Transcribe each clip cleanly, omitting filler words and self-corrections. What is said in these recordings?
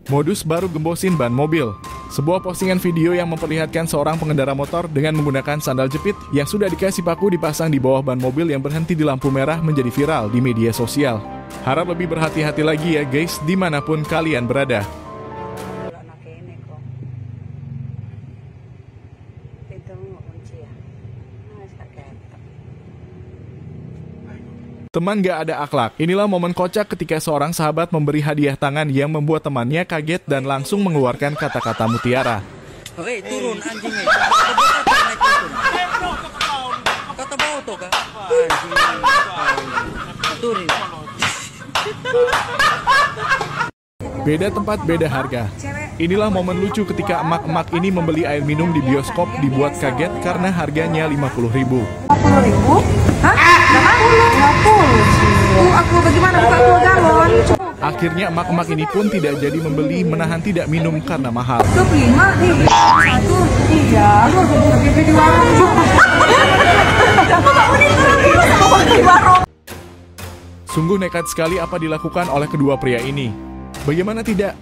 Modus baru gembosin ban mobil. Sebuah postingan video yang memperlihatkan seorang pengendara motor dengan menggunakan sandal jepit yang sudah dikasih paku dipasang di bawah ban mobil yang berhenti di lampu merah menjadi viral di media sosial. Harap lebih berhati-hati lagi ya guys, dimanapun kalian berada. Teman gak ada akhlak. Inilah momen kocak ketika seorang sahabat memberi hadiah tangan yang membuat temannya kaget dan langsung mengeluarkan kata-kata mutiara. Hei, turun anjingnya. Kata bau tuh kak. Turun. Beda tempat, beda harga. Inilah momen lucu ketika emak-emak ini membeli air minum di bioskop dibuat kaget karena harganya 50.000. 50.000? Hah? 50? Aku bagaimana buka 2 galon? Akhirnya emak-emak ini pun tidak jadi membeli, menahan tidak minum karena mahal. 25 nih. 1, 3. Lu lebih di warung. Sungguh nekat sekali apa dilakukan oleh kedua pria ini. Bagaimana tidak?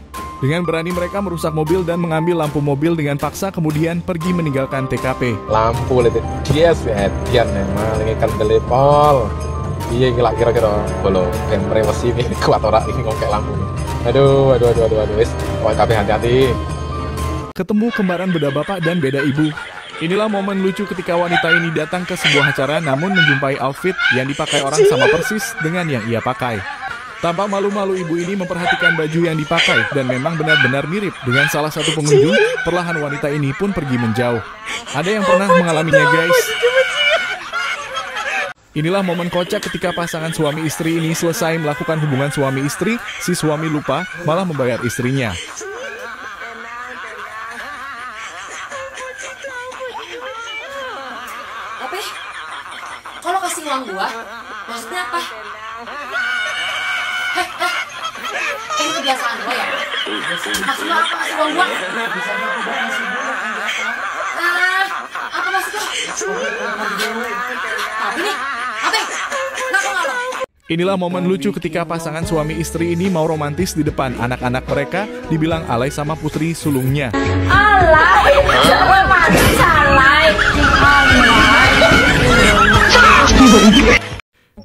Dengan berani mereka merusak mobil dan mengambil lampu mobil dengan paksa kemudian pergi meninggalkan TKP. Lampu lihat yes hadian memang kan telepon. Iya kira-kira bolo kamera masih ini kuat ora ini ngokek lampu. Aduh wis kabeh hati-hati. Ketemu kembaran beda bapak dan beda ibu. Inilah momen lucu ketika wanita ini datang ke sebuah acara namun menjumpai outfit yang dipakai orang sama persis dengan yang ia pakai. Tampak malu-malu ibu ini memperhatikan baju yang dipakai dan memang benar-benar mirip dengan salah satu pengunjung. Perlahan wanita ini pun pergi menjauh. Ada yang pernah mengalaminya guys? Inilah momen kocak ketika pasangan suami istri ini selesai melakukan hubungan suami istri, si suami lupa malah membayar istrinya. Apa? Kalau kasih uang gua, maksudnya apa? Ini kebiasaan lo ya? Maksudnya apa kasih uang gua? Apa maksudnya? Tapi nih, apa? Inilah momen lucu ketika pasangan suami istri ini mau romantis di depan anak-anak mereka, dibilang alay sama putri sulungnya. Alay? Romantis alay?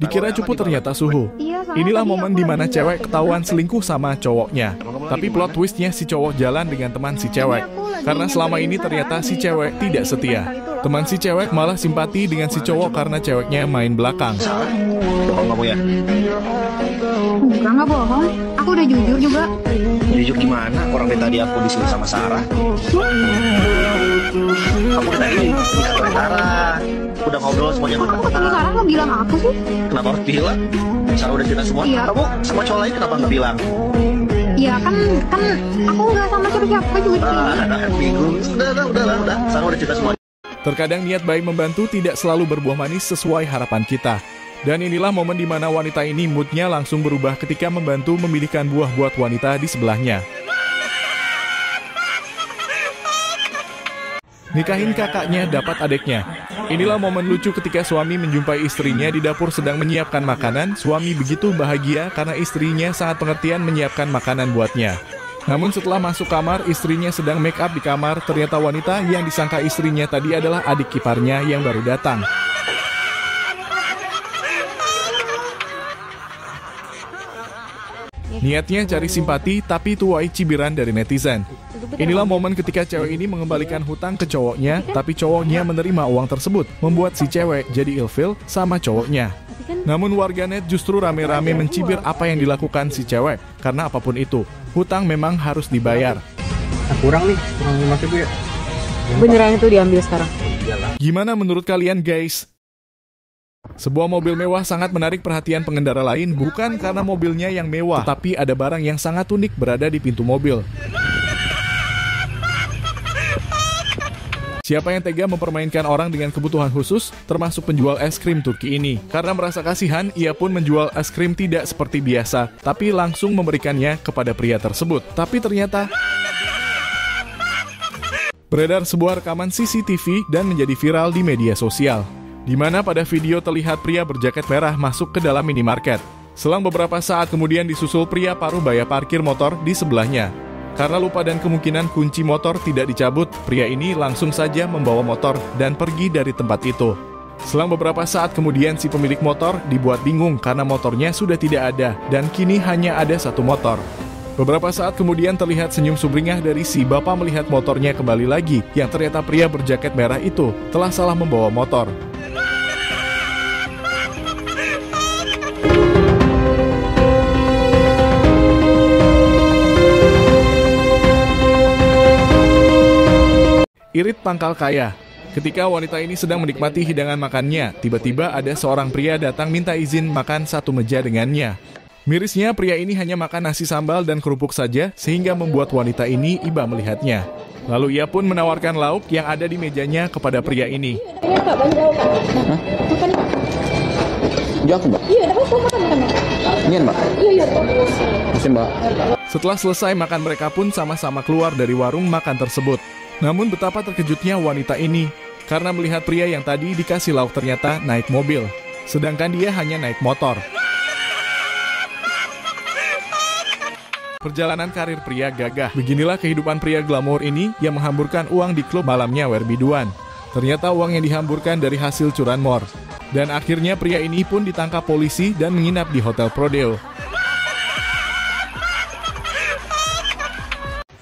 Dikira cupu ternyata suhu. Inilah momen dimana cewek ketahuan selingkuh sama cowoknya. Tapi plot twistnya si cowok jalan dengan teman si cewek. Karena selama ini ternyata si cewek tidak setia. Teman si cewek malah simpati dengan si cowok karena ceweknya main belakang. Bohong kamu ya? Enggak, nggak bohong. Aku udah jujur juga. Jujur gimana? Orang dari tadi aku disuruh sama Sarah. Kamu udah ini sama Sarah. Udah ngobrol semuanya. Kamu ketemu Sarah lo bilang apa sih? Kenapa harus bilang? Sarah udah cerita semua. Iya. Kamu sama cowok lain kenapa nggak bilang? Iya kan aku nggak sama siapa-siapa juga di sini. Bingung. Udah. Sarah udah cerita semua. Terkadang niat baik membantu tidak selalu berbuah manis sesuai harapan kita. Dan inilah momen di mana wanita ini moodnya langsung berubah ketika membantu memilihkan buah buat wanita di sebelahnya. Nikahin kakaknya dapat adeknya. Inilah momen lucu ketika suami menjumpai istrinya di dapur sedang menyiapkan makanan. Suami begitu bahagia karena istrinya sangat pengertian menyiapkan makanan buatnya. Namun setelah masuk kamar, istrinya sedang make up di kamar. Ternyata wanita yang disangka istrinya tadi adalah adik kiparnya yang baru datang. Niatnya cari simpati, tapi tuai cibiran dari netizen. Inilah momen ketika cewek ini mengembalikan hutang ke cowoknya, tapi cowoknya menerima uang tersebut, membuat si cewek jadi ilfil sama cowoknya. Namun warganet justru rame-rame mencibir apa yang dilakukan si cewek, karena apapun itu, hutang memang harus dibayar. Kurang 5.000 ya? Beneran itu diambil sekarang. Gimana menurut kalian guys? Sebuah mobil mewah sangat menarik perhatian pengendara lain, bukan karena mobilnya yang mewah, tetapi ada barang yang sangat unik berada di pintu mobil. Siapa yang tega mempermainkan orang dengan kebutuhan khusus, termasuk penjual es krim Turki ini? Karena merasa kasihan, ia pun menjual es krim tidak seperti biasa, tapi langsung memberikannya kepada pria tersebut. Tapi ternyata beredar sebuah rekaman CCTV dan menjadi viral di media sosial, di mana pada video terlihat pria berjaket merah masuk ke dalam minimarket. Selang beberapa saat kemudian disusul pria paruh baya parkir motor di sebelahnya. Karena lupa dan kemungkinan kunci motor tidak dicabut, pria ini langsung saja membawa motor dan pergi dari tempat itu. Selang beberapa saat kemudian si pemilik motor dibuat bingung karena motornya sudah tidak ada dan kini hanya ada satu motor. Beberapa saat kemudian terlihat senyum sumringah dari si bapak melihat motornya kembali lagi, yang ternyata pria berjaket merah itu telah salah membawa motor. Irit pangkal kaya. Ketika wanita ini sedang menikmati hidangan makannya, tiba-tiba ada seorang pria datang minta izin makan satu meja dengannya. Mirisnya, pria ini hanya makan nasi sambal dan kerupuk saja, sehingga membuat wanita ini iba melihatnya. Lalu ia pun menawarkan lauk yang ada di mejanya kepada pria ini. Ini Kak, banjau Kak. Makan. Jauh aku, Mbak. Iya, dapat makan. Ini Mbak. Iya. Masih Mbak. Setelah selesai makan, mereka pun sama-sama keluar dari warung makan tersebut. Namun betapa terkejutnya wanita ini, karena melihat pria yang tadi dikasih lauk ternyata naik mobil, sedangkan dia hanya naik motor. Perjalanan karir pria gagah. Beginilah kehidupan pria glamor ini yang menghamburkan uang di klub malamnya Werbiduan. Ternyata uang yang dihamburkan dari hasil curanmor. Dan akhirnya pria ini pun ditangkap polisi dan menginap di Hotel Prodeo.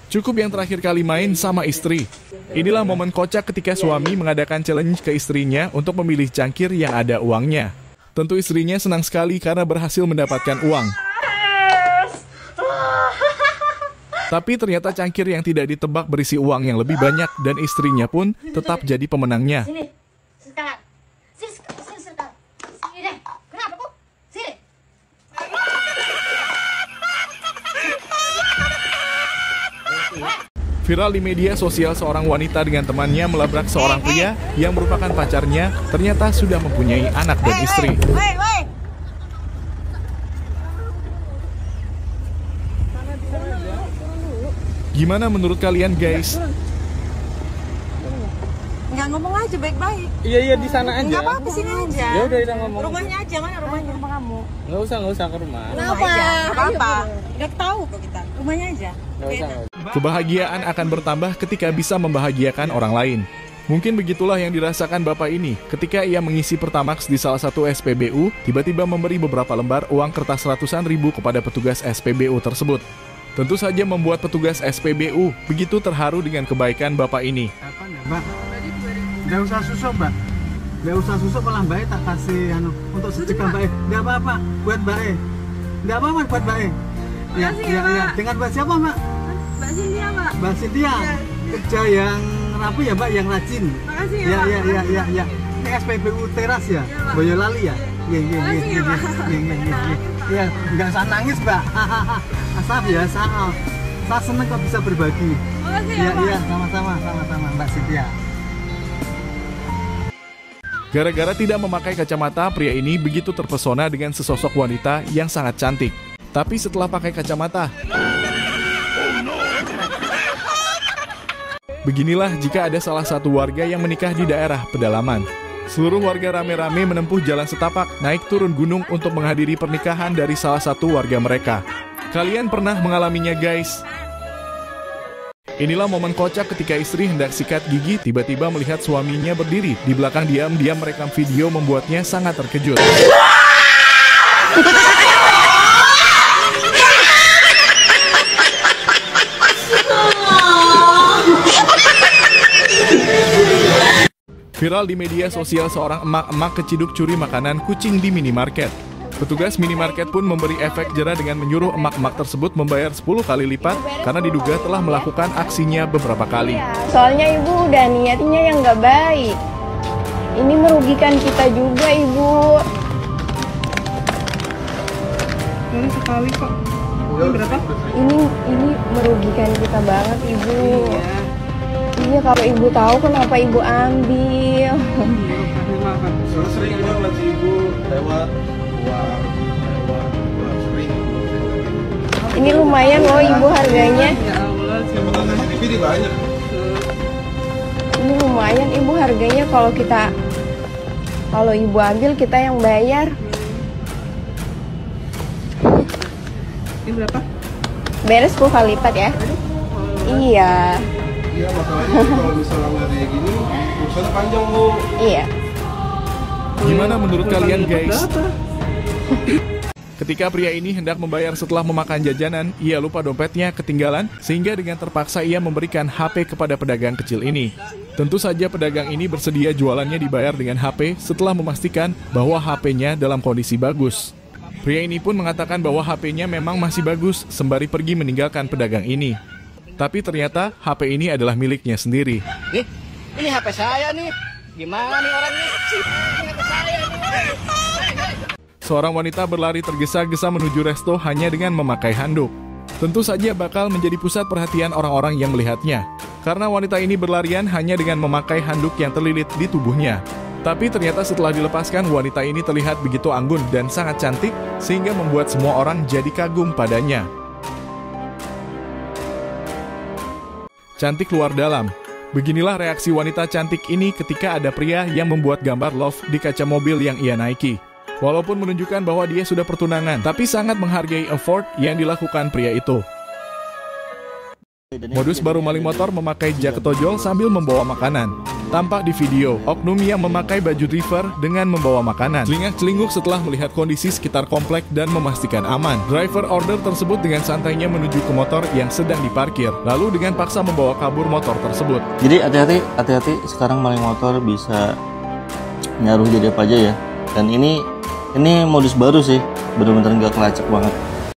Cukup yang terakhir kali main sama istri. Inilah momen kocak ketika suami mengadakan challenge ke istrinya untuk memilih cangkir yang ada uangnya. Tentu istrinya senang sekali karena berhasil mendapatkan uang. Tapi ternyata cangkir yang tidak ditebak berisi uang yang lebih banyak dan istrinya pun tetap jadi pemenangnya. Sini, sekarang. Sini sekarang. Sini deh. Kenapa kok? Sini. Viral di media sosial, seorang wanita dengan temannya melabrak seorang pria yang merupakan pacarnya, ternyata sudah mempunyai anak dan istri. Gimana menurut kalian guys? Nggak ngomong aja baik-baik. Iya di sana aja. Nggak apa-apa, sini aja. Ya udah kita ngomong. Rumahnya aja, mana rumahnya? Rumah kamu. Nggak usah ke rumah. Kenapa? Nggak apa-apa. Nggak tahu kok kita. Rumahnya aja. Nggak usah. Kebahagiaan akan bertambah ketika bisa membahagiakan orang lain. Mungkin begitulah yang dirasakan bapak ini ketika ia mengisi Pertamax di salah satu SPBU, tiba-tiba memberi beberapa lembar uang kertas ratusan ribu kepada petugas SPBU tersebut. Tentu saja membuat petugas SPBU begitu terharu dengan kebaikan bapak ini. Apa nih, Mbak? Nggak usah susuk, Mbak. Nggak usah susuk, malah Mbak tak kasih untuk sedekah Mbak. Nggak apa-apa buat Mbak. Nggak apa-apa buat Mbak. Ya. Dengan Mbak siapa, Mbak? Mbak Cynthia, Mbak. Mbak Cynthia. Kerja yang rapi ya, Mbak, yang rajin. Makasih ya, Pak. Ya. Ini SPBU Teras ya, Boyolali ya. Iya. Iya, nggak usah nangis, Mbak. Asal biasa. Saya seneng kok bisa berbagi. Makasih ya, Pak. Iya, sama-sama Mbak Cynthia. Gara-gara tidak memakai kacamata, pria ini begitu terpesona dengan sesosok wanita yang sangat cantik. Tapi setelah pakai kacamata, beginilah jika ada salah satu warga yang menikah di daerah pedalaman. Seluruh warga rame-rame menempuh jalan setapak, naik turun gunung untuk menghadiri pernikahan dari salah satu warga mereka. Kalian pernah mengalaminya guys? Inilah momen kocak ketika istri hendak sikat gigi, tiba-tiba melihat suaminya berdiri di belakang diam-diam merekam video, membuatnya sangat terkejut. Viral di media sosial, seorang emak-emak keciduk curi makanan kucing di minimarket. Petugas minimarket pun memberi efek jera dengan menyuruh emak-emak tersebut membayar 10 kali lipat karena diduga telah melakukan aksinya beberapa kali. Soalnya ibu udah niatnya yang nggak baik. Ini merugikan kita juga, ibu. Ini sekali kok. Ini berapa? Ini merugikan kita banget, ibu. Iya, kalau ibu tahu kenapa ibu ambil. Sering aja ngeliat ibu lewat. Ini lumayan loh ibu harganya. Ini lumayan ibu harganya, kalau ibu ambil kita yang bayar. Ini berapa? Beres 10 kali lipat ya. Iya. Iya, masalahnya kalau misalnya nggak kayak gini, urusannya panjang, Bu. Iya. Gimana menurut kalian, guys? Ketika pria ini hendak membayar setelah memakan jajanan, ia lupa dompetnya ketinggalan, sehingga dengan terpaksa ia memberikan HP kepada pedagang kecil ini. Tentu saja pedagang ini bersedia jualannya dibayar dengan HP setelah memastikan bahwa HP-nya dalam kondisi bagus. Pria ini pun mengatakan bahwa HP-nya memang masih bagus, sembari pergi meninggalkan pedagang ini. Tapi ternyata HP ini adalah miliknya sendiri. Nih, ini HP saya nih. Gimana nih orangnya? Ini HP saya nih. Seorang wanita berlari tergesa-gesa menuju resto hanya dengan memakai handuk. Tentu saja bakal menjadi pusat perhatian orang-orang yang melihatnya. Karena wanita ini berlarian hanya dengan memakai handuk yang terlilit di tubuhnya. Tapi ternyata setelah dilepaskan, wanita ini terlihat begitu anggun dan sangat cantik, sehingga membuat semua orang jadi kagum padanya. Cantik luar dalam. Beginilah reaksi wanita cantik ini ketika ada pria yang membuat gambar love di kaca mobil yang ia naiki. Walaupun menunjukkan bahwa dia sudah pertunangan, tapi sangat menghargai effort yang dilakukan pria itu. Modus baru maling motor memakai jaket ojol sambil membawa makanan. Tampak di video, oknum yang memakai baju driver dengan membawa makanan. Celingak-celinguk setelah melihat kondisi sekitar komplek dan memastikan aman. Driver order tersebut dengan santainya menuju ke motor yang sedang diparkir, lalu dengan paksa membawa kabur motor tersebut. Jadi hati-hati sekarang maling motor bisa nyaruh jadi apa aja ya. Dan ini modus baru sih, benar-benar nggak kelacak banget.